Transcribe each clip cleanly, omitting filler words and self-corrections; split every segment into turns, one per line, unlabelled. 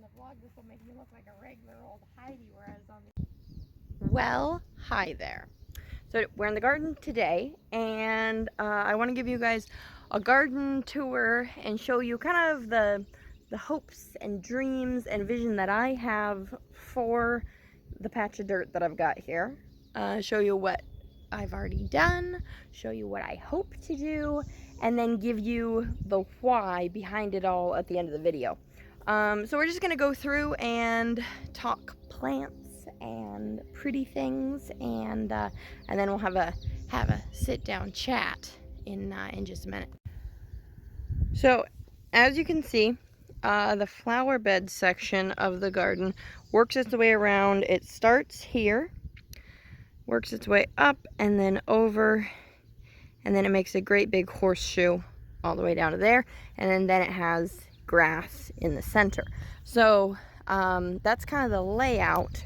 the vlog, this will make me look like a regular old Heidi, whereas on the... Well, hi there. So we're in the garden today, and I want to give you guys a garden tour and show you kind of the hopes and dreams and vision that I have for the patch of dirt that I've got here. Show you what I've already done, show you what I hope to do, and then give you the why behind it all at the end of the video. So we're just gonna go through and talk plants and pretty things, and then we'll have a sit down chat in just a minute. So as you can see, the flower bed section of the garden works its way around. It starts here, works its way up and then over, and then it makes a great big horseshoe all the way down to there, and then it has grass in the center. So that's kind of the layout,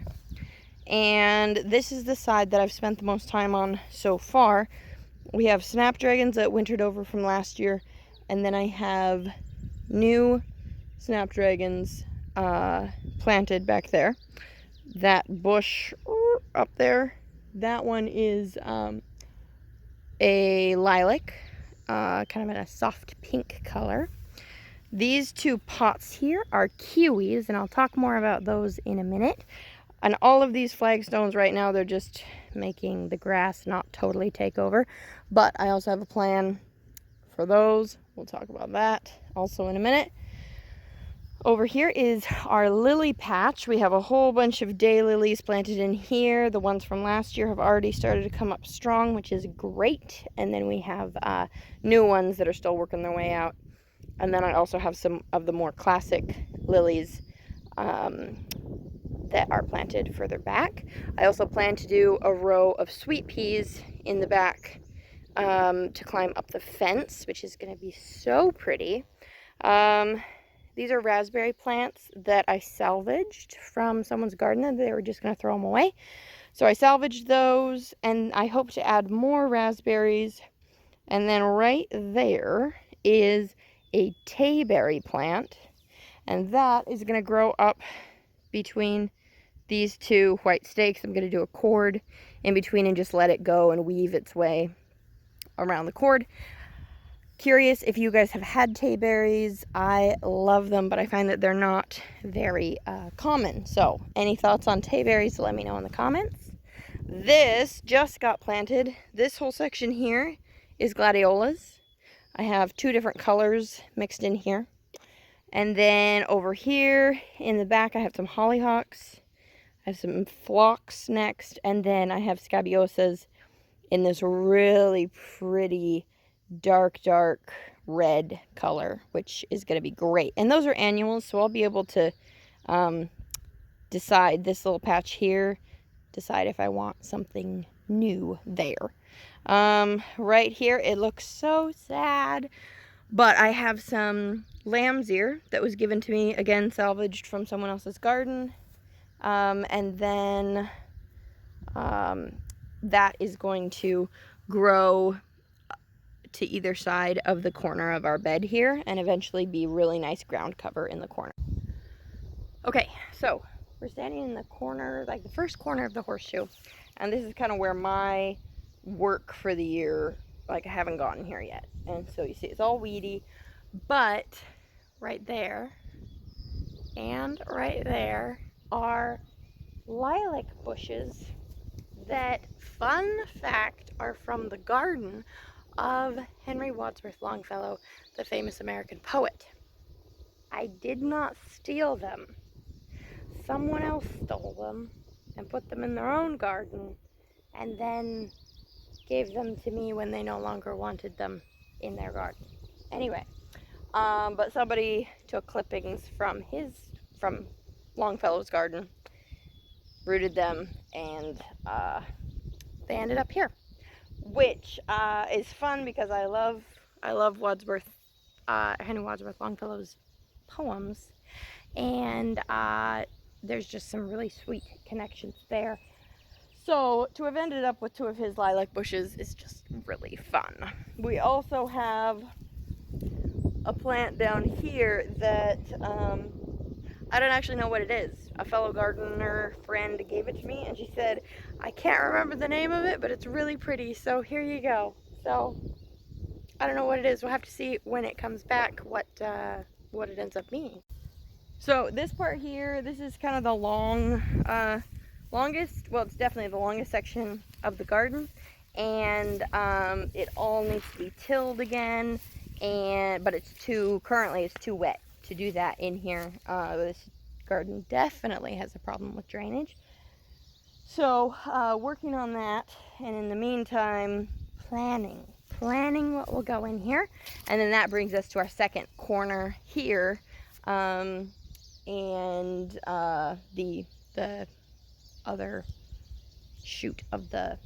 and this is the side that I've spent the most time on so far. We have snapdragons that wintered over from last year, and then I have new snapdragons planted back there. That bush up there, that one is a lilac, kind of in a soft pink color. These two pots here are kiwis, and I'll talk more about those in a minute. And all of these flagstones right now, they're just making the grass not totally take over. But I also have a plan for those. We'll talk about that also in a minute. Over here is our lily patch. We have a whole bunch of daylilies planted in here. The ones from last year have already started to come up strong, which is great. And then we have new ones that are still working their way out. And then I also have some of the more classic lilies that are planted further back. I also plan to do a row of sweet peas in the back to climb up the fence, which is going to be so pretty. These are raspberry plants that I salvaged from someone's garden, and they were just going to throw them away. So I salvaged those, and I hope to add more raspberries. And then right there is a tayberry plant, and that is going to grow up between these two white stakes. I'm going to do a cord in between and just let it go and weave its way around the cord. Curious if you guys have had tayberries. I love them, but I find that they're not very common. So any thoughts on tayberries, let me know in the comments. This just got planted. This whole section here is gladiolas. I have two different colors mixed in here. And then over here in the back, I have some hollyhocks. I have some phlox next. And then I have scabiosas in this really pretty dark red color, which is going to be great. And those are annuals, so I'll be able to decide this little patch here, decide if I want something new there. Right here, it looks so sad, but I have some lamb's ear that was given to me, again, salvaged from someone else's garden. And then that is going to grow to either side of the corner of our bed here and eventually be really nice ground cover in the corner. Okay, so we're standing in the corner, like the first corner of the horseshoe, and this is kind of where my work for the year, like I haven't gotten here yet. And so you see it's all weedy, but right there and right there are lilac bushes that, fun fact, are from the garden of Henry Wadsworth Longfellow, the famous American poet. I did not steal them. Someone else stole them and put them in their own garden, and then gave them to me when they no longer wanted them in their garden. Anyway, but somebody took clippings from Longfellow's garden, rooted them, and they ended up here. Which is fun because I love Wadsworth, Henry Wadsworth Longfellow's poems, and there's just some really sweet connections there. So to have ended up with two of his lilac bushes is just really fun. We also have a plant down here that I don't actually know what it is. A fellow gardener friend gave it to me, and she said, I can't remember the name of it, but it's really pretty, so here you go. So, I don't know what it is. We'll have to see when it comes back what it ends up being. So this part here, this is kind of the longest, well, it's definitely the longest section of the garden, and it all needs to be tilled again, but currently it's too wet to do that in here. This garden definitely has a problem with drainage. So working on that, and in the meantime, planning what will go in here, and then that brings us to our second corner here, and the other shoot of the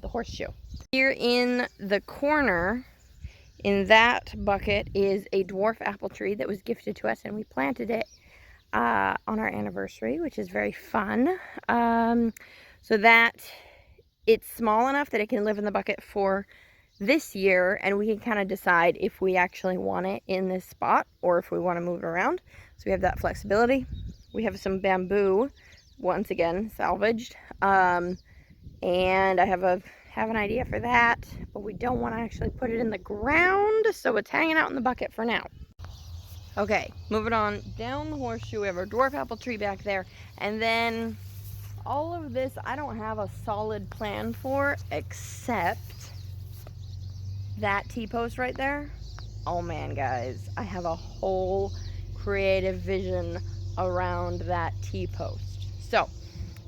horseshoe. Here in the corner, in that bucket, is a dwarf apple tree that was gifted to us, and we planted it on our anniversary, which is very fun. So that it's small enough that it can live in the bucket for this year, and we can kind of decide if we actually want it in this spot or if we want to move it around. So we have that flexibility. We have some bamboo, once again salvaged, and I have an idea for that, but we don't want to actually put it in the ground, so it's hanging out in the bucket for now. Okay, moving on down the horseshoe, we have our dwarf apple tree back there, and then all of this I don't have a solid plan for, except that T-post right there. Oh man, guys, I have a whole creative vision around that T-post. So,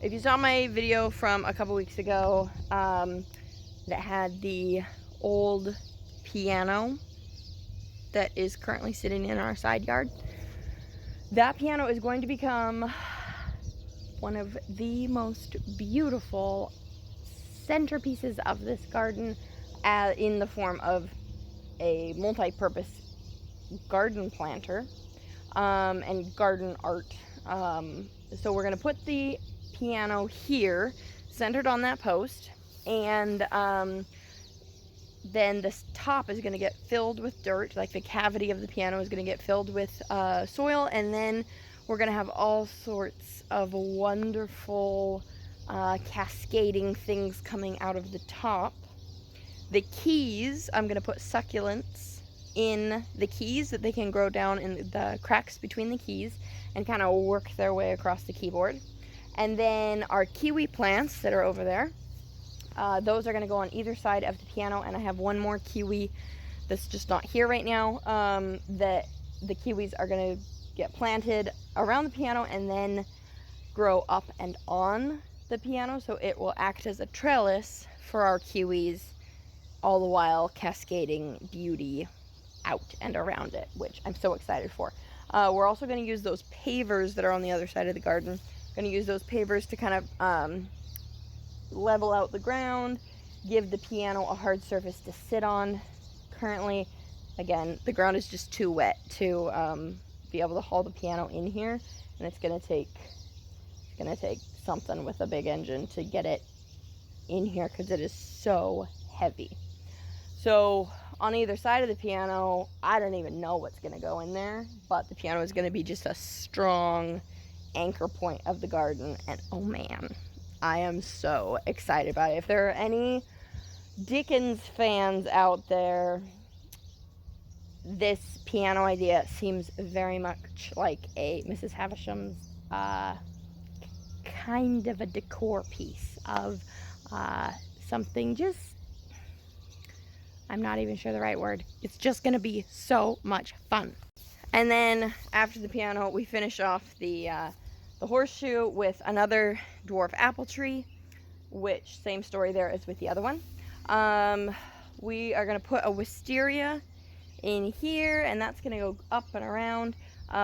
if you saw my video from a couple weeks ago that had the old piano that is currently sitting in our side yard, that piano is going to become one of the most beautiful centerpieces of this garden, in the form of a multi-purpose garden planter and garden art. So we're going to put the piano here, centered on that post, and then this top is going to get filled with dirt, like the cavity of the piano is going to get filled with soil, and then we're going to have all sorts of wonderful cascading things coming out of the top. The keys, I'm going to put succulents in the keys that they can grow down in the cracks between the keys and kind of work their way across the keyboard. And then our kiwi plants that are over there, those are going to go on either side of the piano, and I have one more kiwi that's just not here right now, that the kiwis are going to get planted around the piano and then grow up and on the piano, so it will act as a trellis for our kiwis, all the while cascading beauty out and around it, which I'm so excited for. We're also going to use those pavers that are on the other side of the garden. Going to use those pavers to kind of level out the ground, give the piano a hard surface to sit on. Currently, again, the ground is just too wet to be able to haul the piano in here, and it's going to take something with a big engine to get it in here because it is so heavy. So on either side of the piano, I don't even know what's going to go in there, but the piano is going to be just a strong anchor point of the garden, and oh man, I am so excited about it. If there are any Dickens fans out there, this piano idea seems very much like a Mrs. Havisham's kind of a decor piece of something just, I'm not even sure the right word. It's just going to be so much fun. And then after the piano, we finish off the horseshoe with another dwarf apple tree, which same story there as with the other one. We are going to put a wisteria in here, and that's going to go up and around.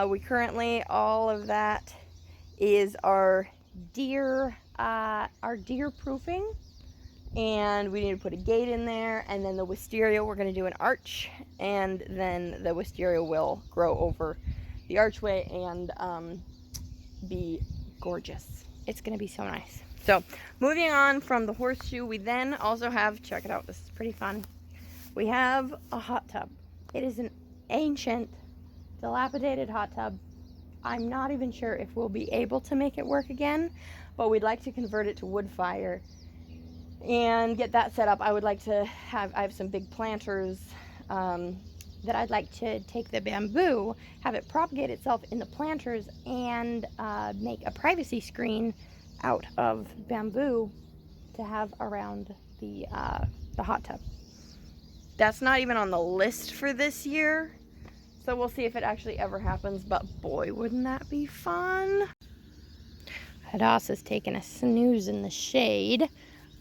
We currently, all of that is our deer proofing, and we need to put a gate in there, and then the wisteria, we're going to do an arch, and then the wisteria will grow over the archway and be gorgeous. It's going to be so nice. So moving on from the horseshoe, we then also have, check it out, this is pretty fun, we have a hot tub. It is an ancient, dilapidated hot tub I'm not even sure if we'll be able to make it work again, but we'd like to convert it to wood fire and get that set up. I would like to have, I have some big planters that I'd like to take the bamboo, have it propagate itself in the planters, and make a privacy screen out of bamboo to have around the hot tub. That's not even on the list for this year, so we'll see if it actually ever happens, but boy, wouldn't that be fun. Hadass is taking a snooze in the shade,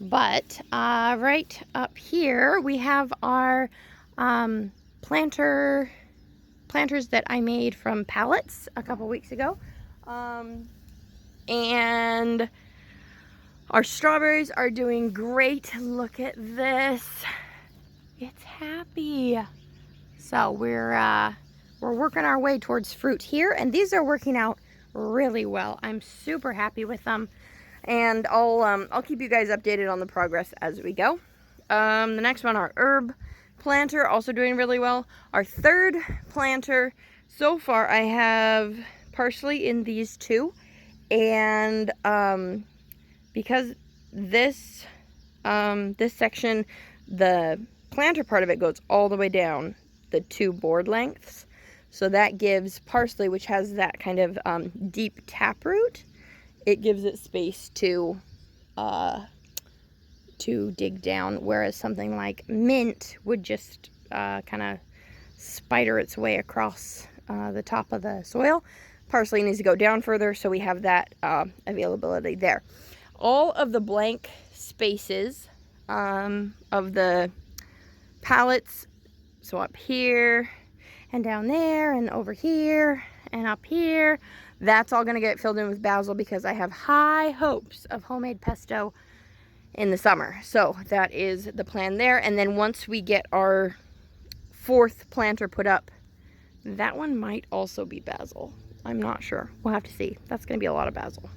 but right up here we have our planters that I made from pallets a couple weeks ago, and our strawberries are doing great. Look at this. It's happy. So we're working our way towards fruit here, and these are working out really well. I'm super happy with them, and I'll keep you guys updated on the progress as we go. The next one, our herb planter, also doing really well. Our third planter, so far I have parsley in these two, and because this section, the planter part of it goes all the way down the 2 board lengths, so that gives parsley, which has that kind of deep taproot, it gives it space to dig down, whereas something like mint would just kind of spider its way across the top of the soil. Parsley needs to go down further, so we have that availability there. All of the blank spaces of the pallets, so up here and down there and over here and up here, that's all going to get filled in with basil because I have high hopes of homemade pesto in the summer. So that is the plan there. And then once we get our 4th planter put up, that one might also be basil. I'm not sure. We'll have to see. That's going to be a lot of basil.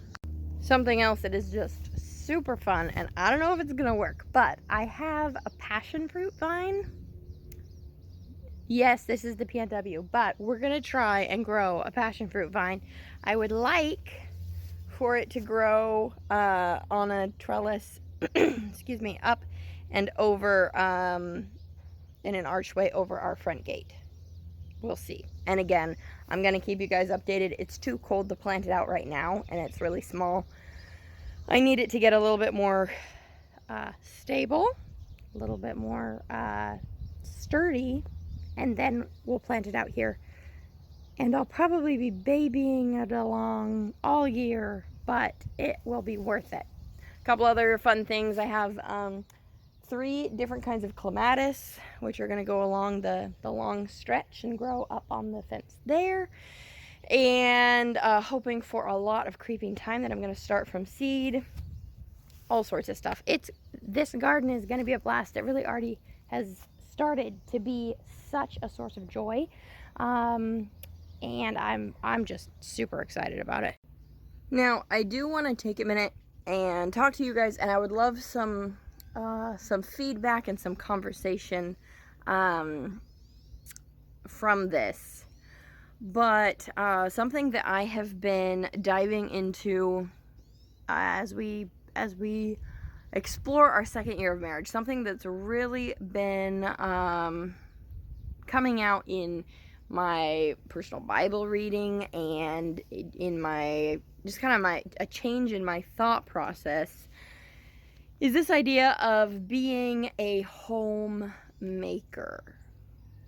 Something else that is just super fun, and I don't know if it's going to work, but I have a passion fruit vine. Yes, this is the PNW, but we're going to try and grow a passion fruit vine. I would like for it to grow on a trellis, excuse me, up and over in an archway over our front gate. We'll see. And again, I'm going to keep you guys updated. It's too cold to plant it out right now, and it's really small. I need it to get a little bit more stable, a little bit more sturdy, and then we'll plant it out here. And I'll probably be babying it along all year, but it will be worth it. A couple other fun things. I have 3 different kinds of clematis, which are going to go along the long stretch and grow up on the fence there. And hoping for a lot of creeping thyme that I'm going to start from seed. All sorts of stuff. This garden is going to be a blast. It really already has started to be such a source of joy, and I'm just super excited about it. Now, I do want to take a minute and talk to you guys, and I would love some feedback and some conversation from this. But something that I have been diving into as we explore our 2nd year of marriage, something that's really been coming out in my personal Bible reading and in my a change in my thought process, is this idea of being a homemaker.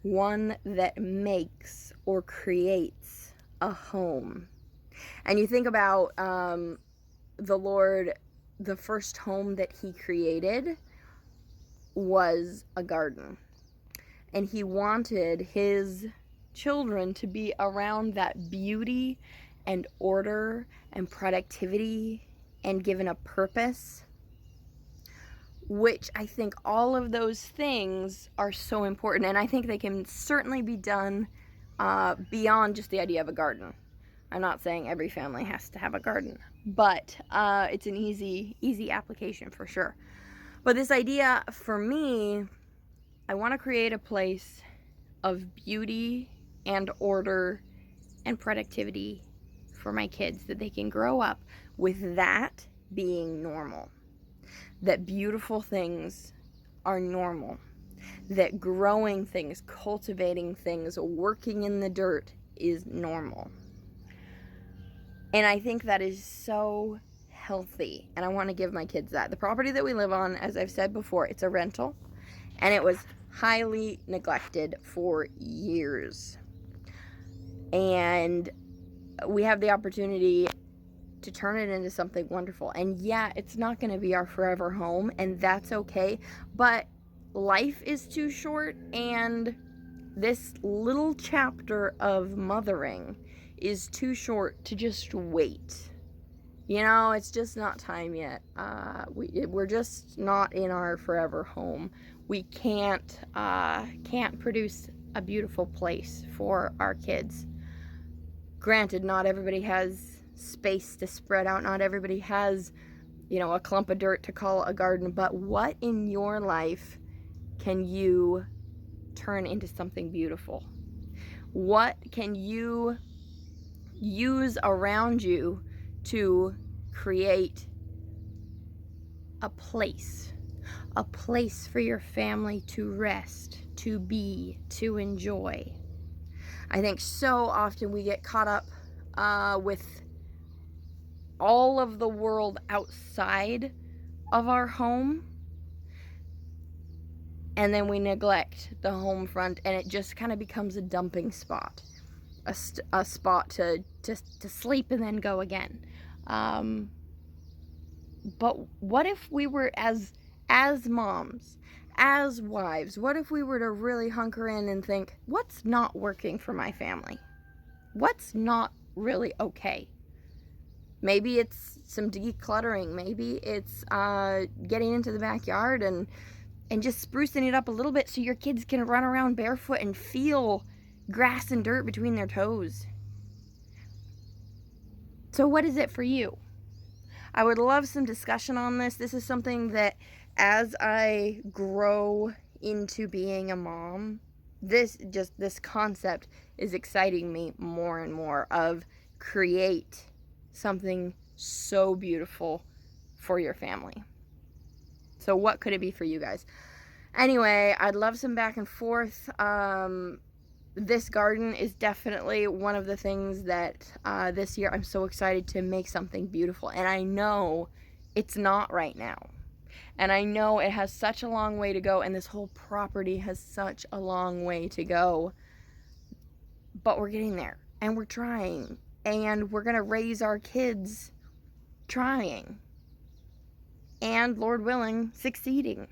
One that makes or creates a home. And you think about the Lord, the first home that he created was a garden. And he wanted his children to be around that beauty and order and productivity and given a purpose, which I think all of those things are so important, and I think they can certainly be done beyond just the idea of a garden. I'm not saying every family has to have a garden, but it's an easy application for sure. But this idea, for me, I want to create a place of beauty and order and productivity for my kids, that they can grow up with that being normal, that beautiful things are normal, that growing things, cultivating things, working in the dirt is normal. And I think that is so healthy, and I want to give my kids that. The property that we live on, as I've said before, it's a rental, and it was highly neglected for years. And we have the opportunity to turn it into something wonderful. And yeah, it's not going to be our forever home, and that's okay. But life is too short, and this little chapter of mothering is too short to just wait. You know, it's just not time yet. We're just not in our forever home. We can't produce a beautiful place for our kids. Granted, not everybody has space to spread out. Not everybody has, you know, a clump of dirt to call a garden. But what in your life can you turn into something beautiful? What can you use around you to create a place for your family to rest, to be, to enjoy? I think so often we get caught up with all of the world outside of our home, and then we neglect the home front, and it just kind of becomes a dumping spot, a spot to sleep and then go again. But what if we were, as moms, as wives, what if we were to really hunker in and think, what's not working for my family? What's not really okay? Maybe it's some decluttering. Maybe it's getting into the backyard and just sprucing it up a little bit so your kids can run around barefoot and feel grass and dirt between their toes. So what is it for you? I would love some discussion on this. This is something that, as I grow into being a mom, this concept is exciting me more and more, of create something so beautiful for your family. So what could it be for you guys? Anyway, I'd love some back and forth. This garden is definitely one of the things that this year I'm so excited to make something beautiful. And I know it's not right now. And I know it has such a long way to go, and this whole property has such a long way to go. But we're getting there, and we're trying, and we're going to raise our kids trying, and Lord willing, succeeding.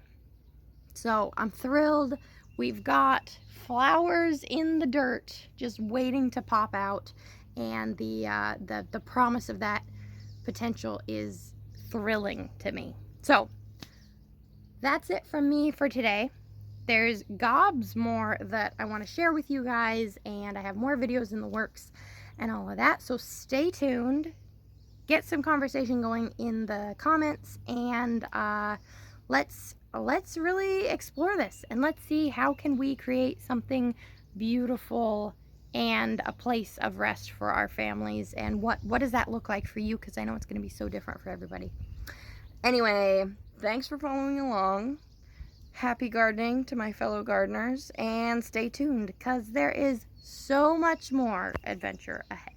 So I'm thrilled. We've got flowers in the dirt just waiting to pop out, and the promise of that potential is thrilling to me. So that's it from me for today. There's gobs more that I want to share with you guys, and I have more videos in the works and all of that, so stay tuned. Get some conversation going in the comments, and let's really explore this, and let's see how can we create something beautiful and a place of rest for our families, and what does that look like for you, because I know it's going to be so different for everybody. Anyway, thanks for following along. Happy gardening to my fellow gardeners, and stay tuned because there is so much more adventure ahead.